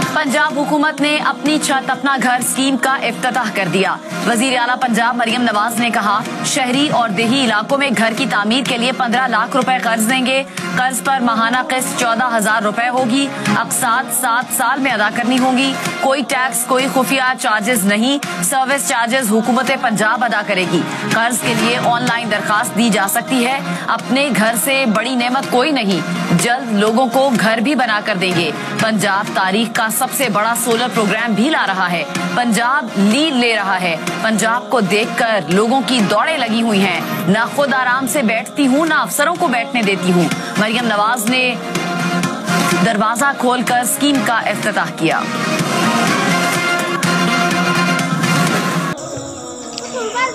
पंजाब हुकूमत ने अपनी छत अपना घर स्कीम का इफ्तिताह कर दिया। वजीर आला पंजाब मरियम नवाज ने कहा, शहरी और देही इलाकों में घर की तामीर के लिए 15 लाख रुपए कर्ज देंगे। कर्ज पर माहाना किस्त 14,000 रुपए होगी। अक़सात 7 साल में अदा करनी होगी। कोई टैक्स, कोई खुफिया चार्जेस नहीं। सर्विस चार्जेस हुकूमत पंजाब अदा करेगी। कर्ज के लिए ऑनलाइन दरखास्त दी जा सकती है। अपने घर से बड़ी नेमत कोई नहीं। जल्द लोगों को घर भी बना कर देंगे। पंजाब तारीख का सबसे बड़ा सोलर प्रोग्राम भी ला रहा है। पंजाब लीड ले रहा है। पंजाब को देखकर लोगों की दौड़ें लगी हुई हैं। ना खुद आराम से बैठती हूँ, ना अफसरों को बैठने देती हूँ। मरियम नवाज ने दरवाजा खोलकर स्कीम का इफ्तिताह किया।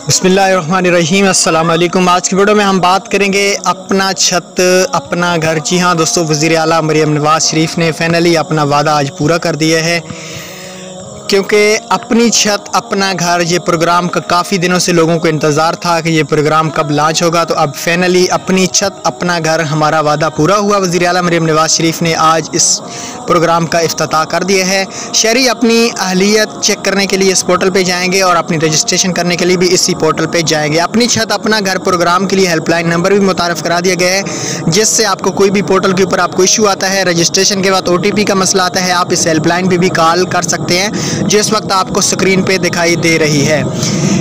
बिस्मिल्लाहिर्रहमानिर्रहीम, अस्सलाम वालेकुम। आज की वीडियो में हम बात करेंगे अपना छत अपना घर। जी हाँ दोस्तों, वज़ीर आला मरियम नवाज शरीफ ने फाइनली अपना वादा आज पूरा कर दिया है, क्योंकि अपनी छत अपना घर ये प्रोग्राम का काफ़ी दिनों से लोगों को इंतज़ार था कि ये प्रोग्राम कब लॉन्च होगा। तो अब फाइनली अपनी छत अपना घर हमारा वादा पूरा हुआ। वज़ीर आला मरियम नवाज शरीफ ने आज इस प्रोग्राम का इफ्तिताह कर दिया है। शहरी अपनी अहलियत चेक करने के लिए इस पोर्टल पे जाएंगे और अपनी रजिस्ट्रेशन करने के लिए भी इसी पोर्टल पे जाएंगे। अपनी छत अपना घर प्रोग्राम के लिए हेल्पलाइन नंबर भी मुतारफ़ करा दिया गया है, जिससे आपको कोई भी पोर्टल के ऊपर आपको इशू आता है, रजिस्ट्रेशन के बाद OTP का मसला आता है, आप इस हेल्पलाइन पर भी कॉल कर सकते हैं, जिस वक्त आपको स्क्रीन पे दिखाई दे रही है।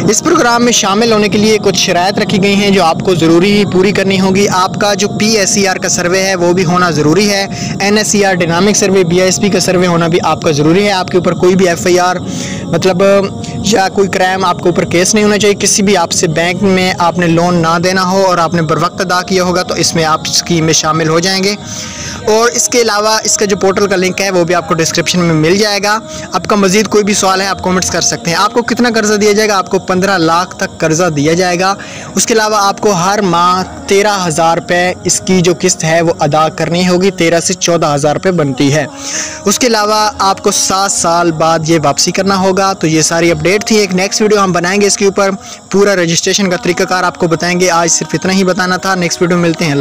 इस प्रोग्राम में शामिल होने के लिए कुछ शराइत रखी गई हैं जो आपको ज़रूरी पूरी करनी होगी। आपका जो PSER का सर्वे है वो भी होना ज़रूरी है। NSER डायनामिक सर्वे, BISP का सर्वे होना भी आपका ज़रूरी है। आपके ऊपर कोई भी FIR मतलब या कोई क्राइम आपके ऊपर केस नहीं होना चाहिए। किसी भी आपसे बैंक में आपने लोन ना देना हो और आपने बर वक्त अदा किया होगा तो इसमें आप स्कीम में शामिल हो जाएंगे। और इसके अलावा इसका जो पोर्टल का लिंक है वो भी आपको डिस्क्रिप्शन में मिल जाएगा। आपका मज़ीद कोई भी सवाल है आप कमेंट्स कर सकते हैं। आपको कितना कर्जा दिया जाएगा? आपको 15 लाख तक कर्जा दिया जाएगा। उसके अलावा आपको हर माह 13,000 रुपये इसकी जो किस्त है वो अदा करनी होगी। 13 से 14,000 रुपये बनती है। उसके अलावा आपको 7 साल बाद ये वापसी करना होगा। तो ये सारी अपडेट थी। एक नेक्स्ट वीडियो हम बनाएंगे इसके ऊपर, पूरा रजिस्ट्रेशन का तरीकाकार आपको बताएंगे। आज सिर्फ इतना ही बताना था। नेक्स्ट वीडियो में मिलते हैं।